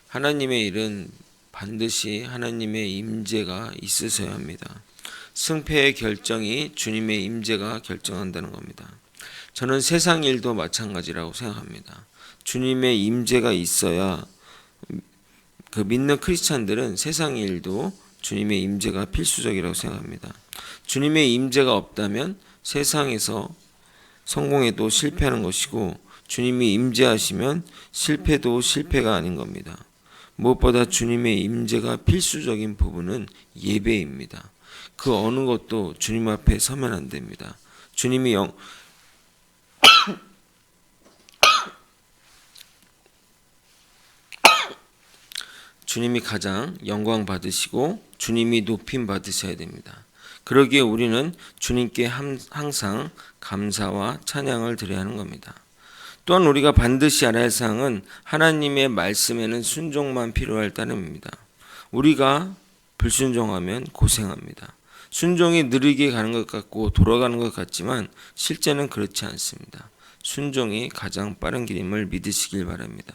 하나님의 일은 반드시 하나님의 임재가 있으셔야 합니다. 승패의 결정이 주님의 임재가 결정한다는 겁니다. 저는 세상 일도 마찬가지라고 생각합니다. 주님의 임재가 있어야 그 믿는 크리스찬들은 세상 일도 주님의 임재가 필수적이라고 생각합니다. 주님의 임재가 없다면 세상에서 성공해도 실패하는 것이고 주님이 임재하시면 실패도 실패가 아닌 겁니다. 무엇보다 주님의 임재가 필수적인 부분은 예배입니다. 그 어느 것도 주님 앞에 서면 안 됩니다. 주님이 가장 영광 받으시고 주님이 높임 받으셔야 됩니다. 그러기에 우리는 주님께 항상 감사와 찬양을 드려야 하는 겁니다. 또한 우리가 반드시 알아야 할 사항은 하나님의 말씀에는 순종만 필요할 따름입니다. 우리가 불순종하면 고생합니다. 순종이 느리게 가는 것 같고 돌아가는 것 같지만 실제는 그렇지 않습니다. 순종이 가장 빠른 길임을 믿으시길 바랍니다.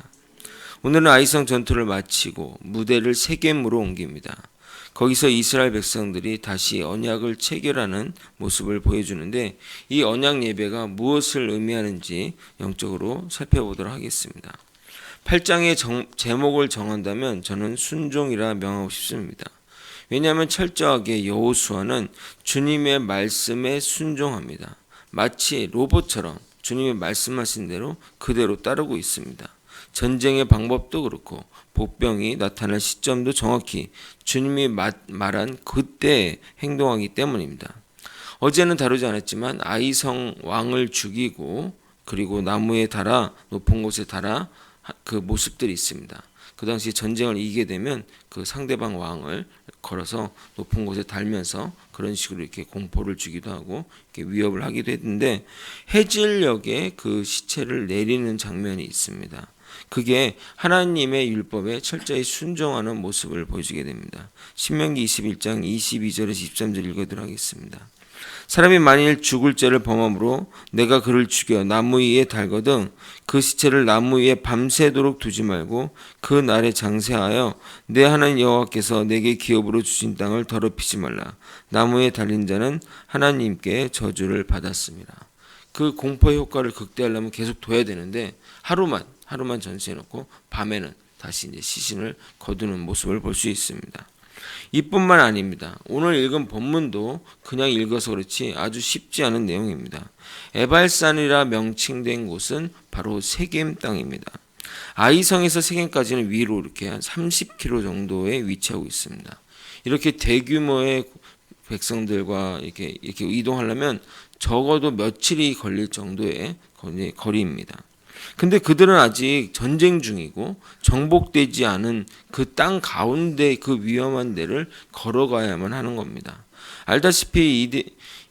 오늘은 아이성 전투를 마치고 무대를 세겜으로 옮깁니다. 거기서 이스라엘 백성들이 다시 언약을 체결하는 모습을 보여주는데 이 언약 예배가 무엇을 의미하는지 영적으로 살펴보도록 하겠습니다. 8장의 제목을 정한다면 저는 순종이라 명하고 싶습니다. 왜냐하면 철저하게 여호수아는 주님의 말씀에 순종합니다. 마치 로봇처럼 주님이 말씀하신 대로 그대로 따르고 있습니다. 전쟁의 방법도 그렇고 복병이 나타날 시점도 정확히 주님이 말한 그때 행동하기 때문입니다. 어제는 다루지 않았지만 아이성 왕을 죽이고 그리고 나무에 달아 높은 곳에 달아 그 모습들이 있습니다. 그 당시 전쟁을 이기게 되면 그 상대방 왕을 걸어서 높은 곳에 달면서 그런 식으로 이렇게 공포를 주기도 하고 이렇게 위협을 하기도 했는데 해질녘에 그 시체를 내리는 장면이 있습니다. 그게 하나님의 율법에 철저히 순종하는 모습을 보여주게 됩니다. 신명기 21장 22절에서 23절 읽어드리도록 하겠습니다. 사람이 만일 죽을 죄를 범함으로 내가 그를 죽여 나무 위에 달거든 그 시체를 나무 위에 밤새도록 두지 말고 그 날에 장세하여 내 하나님 여호와께서 내게 기업으로 주신 땅을 더럽히지 말라. 나무에 달린 자는 하나님께 저주를 받았습니다. 그 공포의 효과를 극대화하려면 계속 둬야 되는데 하루만 전시해놓고 밤에는 다시 이제 시신을 거두는 모습을 볼 수 있습니다. 이뿐만 아닙니다. 오늘 읽은 본문도 그냥 읽어서 그렇지 아주 쉽지 않은 내용입니다. 에발산이라 명칭된 곳은 바로 세겜 땅입니다. 아이성에서 세겜까지는 위로 이렇게 한 30km 정도에 위치하고 있습니다. 이렇게 대규모의 백성들과 이렇게 이동하려면 적어도 며칠이 걸릴 정도의 거리입니다. 근데 그들은 아직 전쟁 중이고 정복되지 않은 그 땅 가운데 그 위험한 데를 걸어가야만 하는 겁니다. 알다시피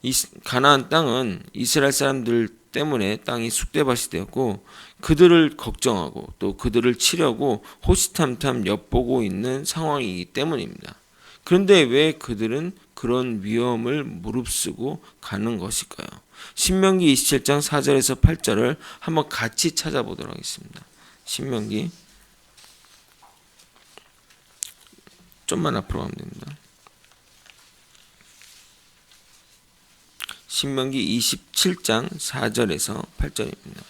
이 가나안 땅은 이스라엘 사람들 때문에 땅이 쑥대밭이 되었고 그들을 걱정하고 또 그들을 치려고 호시탐탐 엿보고 있는 상황이기 때문입니다. 그런데 왜 그들은 그런 위험을 무릅쓰고 가는 것일까요? 신명기 27장 4절에서 8절을 한번 같이 찾아보도록 하겠습니다. 신명기 좀만 앞으로 가면 됩니다. 신명기 27장 4절에서 8절입니다.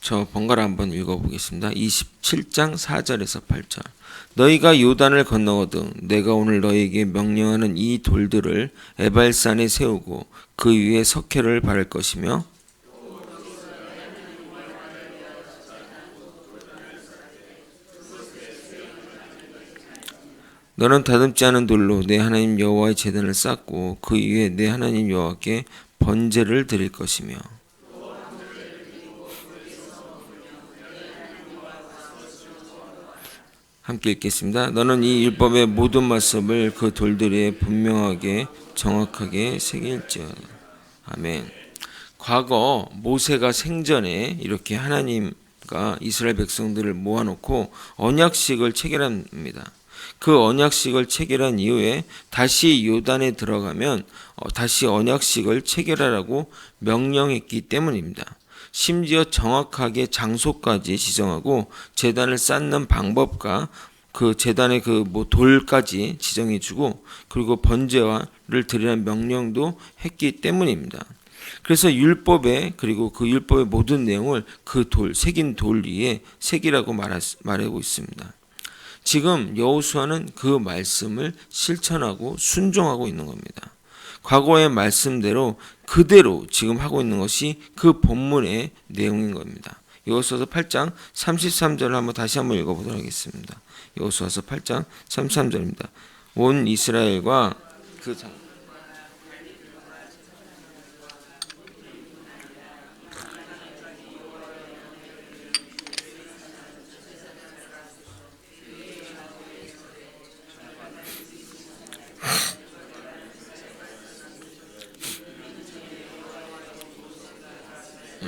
저 번갈아 한번 읽어보겠습니다. 27장 4절에서 8절. 너희가 요단을 건너거든 내가 오늘 너희에게 명령하는 이 돌들을 에발산에 세우고 그 위에 석회를 바를 것이며 너는 다듬지 않은 돌로 내 하나님 여호와의 제단을 쌓고 그 위에 내 하나님 여호와께 번제를 드릴 것이며 함께 읽겠습니다. 너는 이 율법의 모든 말씀을 그 돌들에 분명하게 정확하게 새길지어다. 아멘. 과거 모세가 생전에 이렇게 하나님과 이스라엘 백성들을 모아놓고 언약식을 체결합니다. 그 언약식을 체결한 이후에 다시 요단에 들어가면 다시 언약식을 체결하라고 명령했기 때문입니다. 심지어 정확하게 장소까지 지정하고 제단을 쌓는 방법과 그 제단의 돌까지 지정해주고 그리고 번제를 드리라는 명령도 했기 때문입니다. 그래서 율법에 그리고 그 율법의 모든 내용을 그 새긴 돌 위에 새기라고 말하고 있습니다. 지금 여호수아는 그 말씀을 실천하고 순종하고 있는 겁니다. 과거의 말씀대로 그대로 지금 하고 있는 것이 그 본문의 내용인 겁니다. 여호수아서 8장 33절을 한번 다시 한번 읽어보도록 하겠습니다. 여호수아서 8장 33절입니다. 온 이스라엘과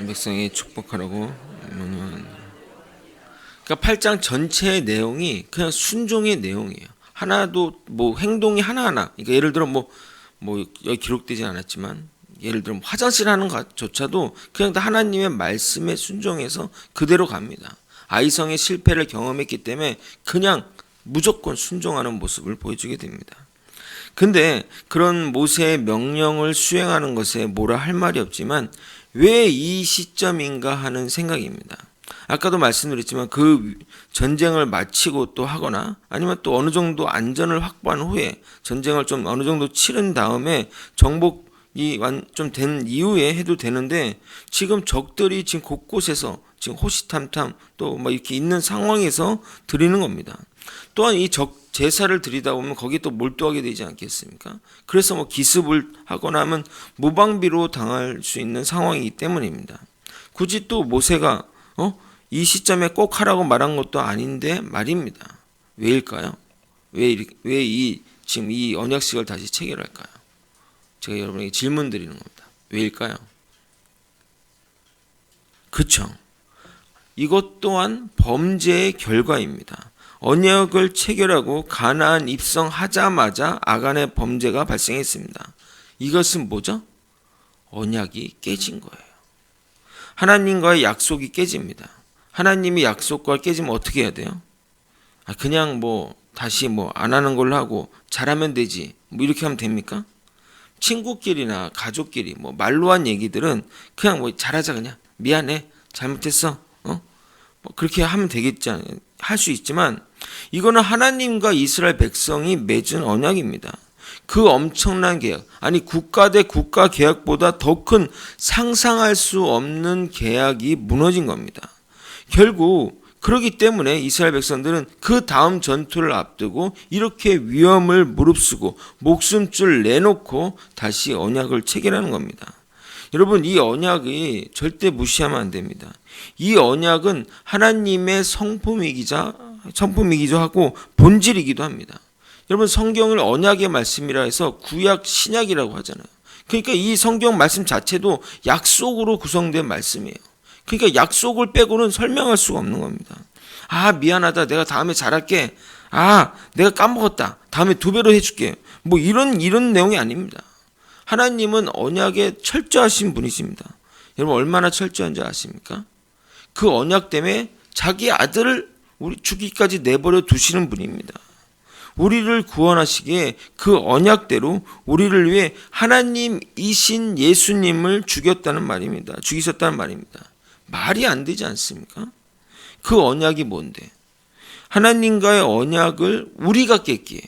백성이 축복하라고. 그러니까 8장 전체의 내용이 그냥 순종의 내용이에요. 하나도 행동이 하나하나. 그러니까 예를 들어 여기 기록되지 않았지만 예를 들어 화장실 하는 것조차도 그냥 다 하나님의 말씀에 순종해서 그대로 갑니다. 아이성의 실패를 경험했기 때문에 그냥 무조건 순종하는 모습을 보여주게 됩니다. 근데 그런 모세의 명령을 수행하는 것에 뭐라 할 말이 없지만 왜 이 시점인가 하는 생각입니다. 아까도 말씀드렸지만 그 전쟁을 마치고 또 하거나 아니면 또 어느 정도 안전을 확보한 후에 전쟁을 좀 어느 정도 치른 다음에 정복이 좀 된 이후에 해도 되는데 지금 적들이 지금 곳곳에서 지금 호시탐탐 또 이렇게 있는 상황에서 드리는 겁니다. 또한 이 제사를 드리다 보면 거기에 또 몰두하게 되지 않겠습니까? 그래서 기습을 하거나 하면 무방비로 당할 수 있는 상황이기 때문입니다. 굳이 또 모세가 이 시점에 꼭 하라고 말한 것도 아닌데 말입니다. 왜일까요? 지금 이 언약식을 다시 체결할까요? 제가 여러분에게 질문 드리는 겁니다. 왜일까요? 그쵸? 이것 또한 범죄의 결과입니다. 언약을 체결하고 가나안 입성하자마자 아간의 범죄가 발생했습니다. 이것은 뭐죠? 언약이 깨진 거예요. 하나님과의 약속이 깨집니다. 하나님이 약속과 깨지면 어떻게 해야 돼요? 그냥 다시 안 하는 걸로 하고 잘하면 되지 이렇게 하면 됩니까? 친구끼리나 가족끼리 말로 한 얘기들은 그냥 잘하자 그냥 미안해 잘못했어 그렇게 하면 되겠지 할 수 있지만 이거는 하나님과 이스라엘 백성이 맺은 언약입니다. 그 엄청난 계약, 국가 대 국가 계약보다 더 큰 상상할 수 없는 계약이 무너진 겁니다. 결국 그렇기 때문에 이스라엘 백성들은 그 다음 전투를 앞두고 이렇게 위험을 무릅쓰고 목숨줄 내놓고 다시 언약을 체결하는 겁니다. 여러분 이 언약이 절대 무시하면 안 됩니다. 이 언약은 하나님의 성품이기도 하고 본질이기도 합니다. 여러분 성경을 언약의 말씀이라 해서 구약 신약이라고 하잖아요. 그러니까 이 성경 말씀 자체도 약속으로 구성된 말씀이에요. 그러니까 약속을 빼고는 설명할 수가 없는 겁니다. 미안하다 내가 다음에 잘할게. 내가 까먹었다 다음에 2배로 해줄게. 이런 내용이 아닙니다. 하나님은 언약에 철저하신 분이십니다. 여러분 얼마나 철저한지 아십니까? 그 언약 때문에 자기 아들을 죽기까지 내버려 두시는 분입니다. 우리를 구원하시기에 그 언약대로 우리를 위해 하나님이신 예수님을 죽이셨다는 말입니다. 말이 안 되지 않습니까? 그 언약이 뭔데? 하나님과의 언약을 우리가 깼기에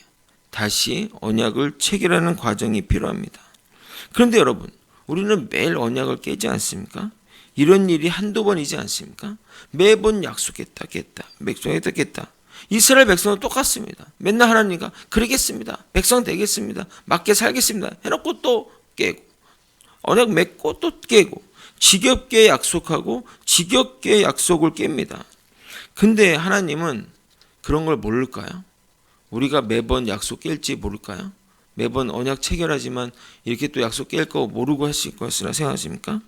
다시 언약을 체결하는 과정이 필요합니다. 그런데 여러분, 우리는 매일 언약을 깨지 않습니까? 이런 일이 한두 번이지 않습니까? 매번 약속했다 깼다. 이스라엘 백성은 똑같습니다. 맨날 하나님과 그러겠습니다. 백성 되겠습니다. 맞게 살겠습니다. 해놓고 또 깨고 언약 맺고 또 깨고 지겹게 약속하고 지겹게 약속을 깹니다. 근데 하나님은 그런 걸 모를까요? 우리가 매번 약속 깰지 모를까요? 매번 언약 체결하지만 이렇게 또 약속 깰 거 모르고 하실 것이라 생각하십니까?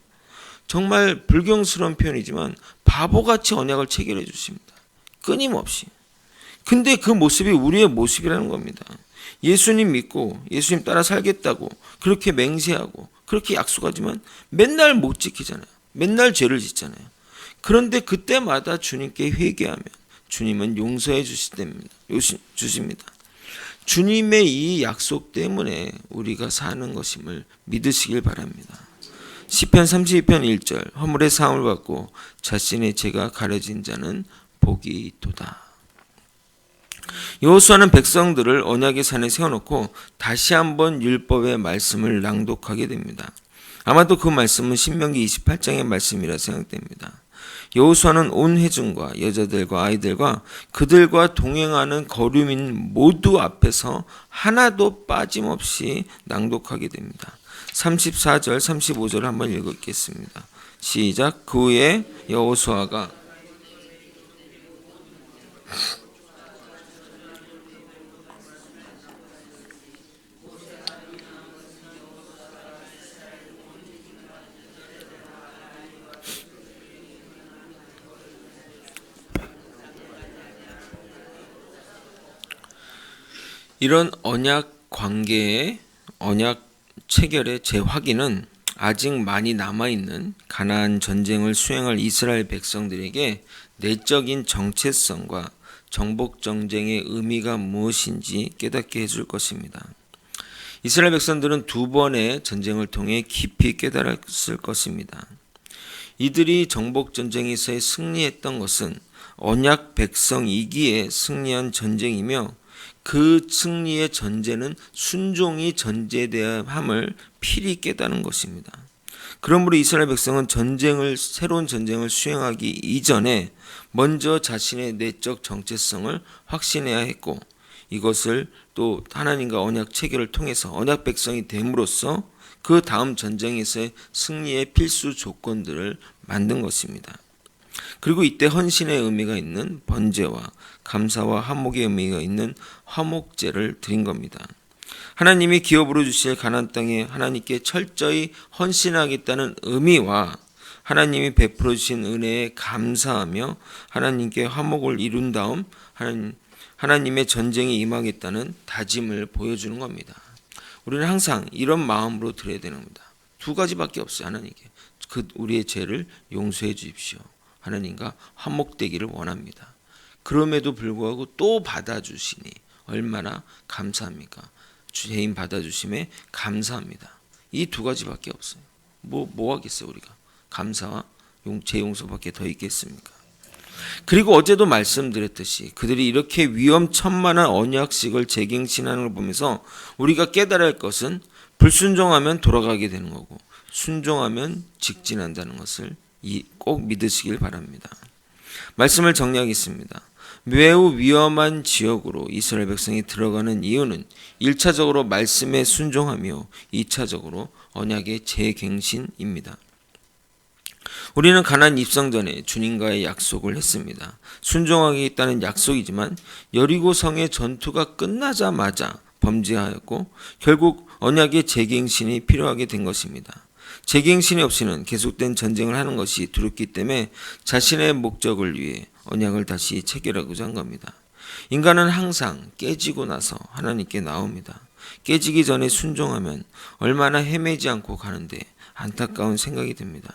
정말 불경스러운 표현이지만 바보같이 언약을 체결해 주십니다. 끊임없이. 근데 그 모습이 우리의 모습이라는 겁니다. 예수님 믿고 예수님 따라 살겠다고 그렇게 맹세하고 그렇게 약속하지만 맨날 못 지키잖아요. 맨날 죄를 짓잖아요. 그런데 그때마다 주님께 회개하면 주님은 용서해 주십니다. 주님의 이 약속 때문에 우리가 사는 것임을 믿으시길 바랍니다. 시편 32편 1절 허물의 사함을 받고 자신의 죄가 가려진 자는 복이 있도다. 여호수아는 백성들을 언약의 산에 세워놓고 다시 한번 율법의 말씀을 낭독하게 됩니다. 아마도 그 말씀은 신명기 28장의 말씀이라 생각됩니다. 여호수아는 온 회중과 여자들과 아이들과 그들과 동행하는 거류민 모두 앞에서 하나도 빠짐없이 낭독하게 됩니다. 34절 35절 한번 읽겠습니다. 시작. 그 후에 여호수아가 이런 언약 관계의 언약 체결의 재확인은 아직 많이 남아있는 가나안 전쟁을 수행할 이스라엘 백성들에게 내적인 정체성과 정복 전쟁의 의미가 무엇인지 깨닫게 해줄 것입니다. 이스라엘 백성들은 두 번의 전쟁을 통해 깊이 깨달았을 것입니다. 이들이 정복 전쟁에서의 승리했던 것은 언약 백성이기에 승리한 전쟁이며 그 승리의 전제는 순종이 전제되어함을 필히 깨닫는 것입니다. 그러므로 이스라엘 백성은 새로운 전쟁을 수행하기 이전에 먼저 자신의 내적 정체성을 확신해야 했고, 이것을 또 하나님과 언약 체결을 통해서 언약 백성이 됨으로써 그 다음 전쟁에서의 승리의 필수 조건들을 만든 것입니다. 그리고 이때 헌신의 의미가 있는 번제와 감사와 화목의 의미가 있는 화목제를 드린 겁니다. 하나님이 기업으로 주실 가나안 땅에 하나님께 철저히 헌신하겠다는 의미와 하나님이 베풀어 주신 은혜에 감사하며 하나님께 화목을 이룬 다음 하나님의 전쟁에 임하겠다는 다짐을 보여주는 겁니다. 우리는 항상 이런 마음으로 드려야 되는 겁니다. 두 가지밖에 없어요. 하나님께 우리의 죄를 용서해 주십시오. 하나님과 화목되기를 원합니다. 그럼에도 불구하고 또 받아주시니 얼마나 감사합니까? 죄인 받아주심에 감사합니다. 이 두 가지밖에 없어요. 뭐 하겠어요 우리가? 감사와 죄 용서밖에 더 있겠습니까? 그리고 어제도 말씀드렸듯이 그들이 이렇게 위험천만한 언약식을 재갱신하는 걸 보면서 우리가 깨달아야 할 것은 불순종하면 돌아가게 되는 거고 순종하면 직진한다는 것을 꼭 믿으시길 바랍니다. 말씀을 정리하겠습니다. 매우 위험한 지역으로 이스라엘 백성이 들어가는 이유는 1차적으로 말씀에 순종하며 2차적으로 언약의 재갱신입니다. 우리는 가나안 입성 전에 주님과의 약속을 했습니다. 순종하겠다는 약속이지만 여리고성의 전투가 끝나자마자 범죄하였고 결국 언약의 재갱신이 필요하게 된 것입니다. 재갱신이 없이는 계속된 전쟁을 하는 것이 두렵기 때문에 자신의 목적을 위해 언약을 다시 체결하고자 한 겁니다. 인간은 항상 깨지고 나서 하나님께 나옵니다. 깨지기 전에 순종하면 얼마나 헤매지 않고 가는데 안타까운 생각이 듭니다.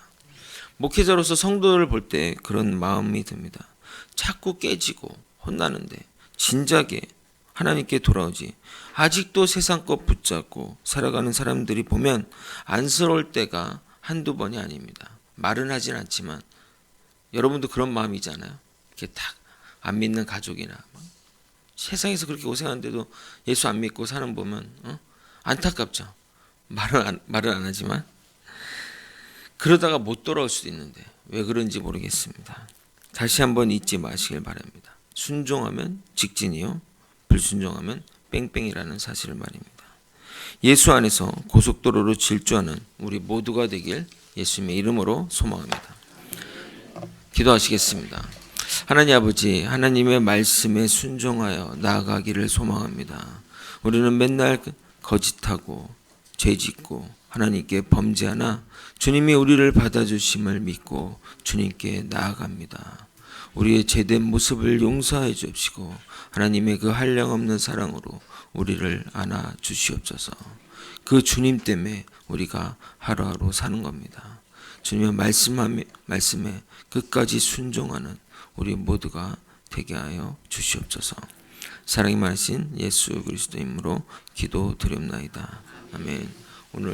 목회자로서 성도를 볼 때 그런 마음이 듭니다. 자꾸 깨지고 혼나는데 진작에 하나님께 돌아오지 아직도 세상 것 붙잡고 살아가는 사람들이 보면 안쓰러울 때가 한두 번이 아닙니다. 말은 하진 않지만 여러분도 그런 마음이잖아요. 이렇게 딱 안 믿는 가족이나 세상에서 그렇게 고생하는데도 예수 안 믿고 사는 보면 안타깝죠. 말은 안 하지만 그러다가 못 돌아올 수도 있는데 왜 그런지 모르겠습니다. 다시 한번 잊지 마시길 바랍니다. 순종하면 직진이요, 불순종하면 뺑뺑이라는 사실을 말입니다. 예수 안에서 고속도로로 질주하는 우리 모두가 되길 예수님의 이름으로 소망합니다. 기도하시겠습니다. 하나님 아버지, 하나님의 말씀에 순종하여 나아가기를 소망합니다. 우리는 맨날 거짓하고 죄짓고 하나님께 범죄하나 주님이 우리를 받아주심을 믿고 주님께 나아갑니다. 우리의 죄된 모습을 용서해 주옵시고 하나님의 그 한량없는 사랑으로 우리를 안아 주시옵소서. 그 주님 때문에 우리가 하루하루 사는 겁니다. 주님의 말씀에 끝까지 순종하는 우리 모두가 되게 하여 주시옵소서. 사랑이 많으신 예수 그리스도 이름으로 기도드립나이다. 아멘. 오늘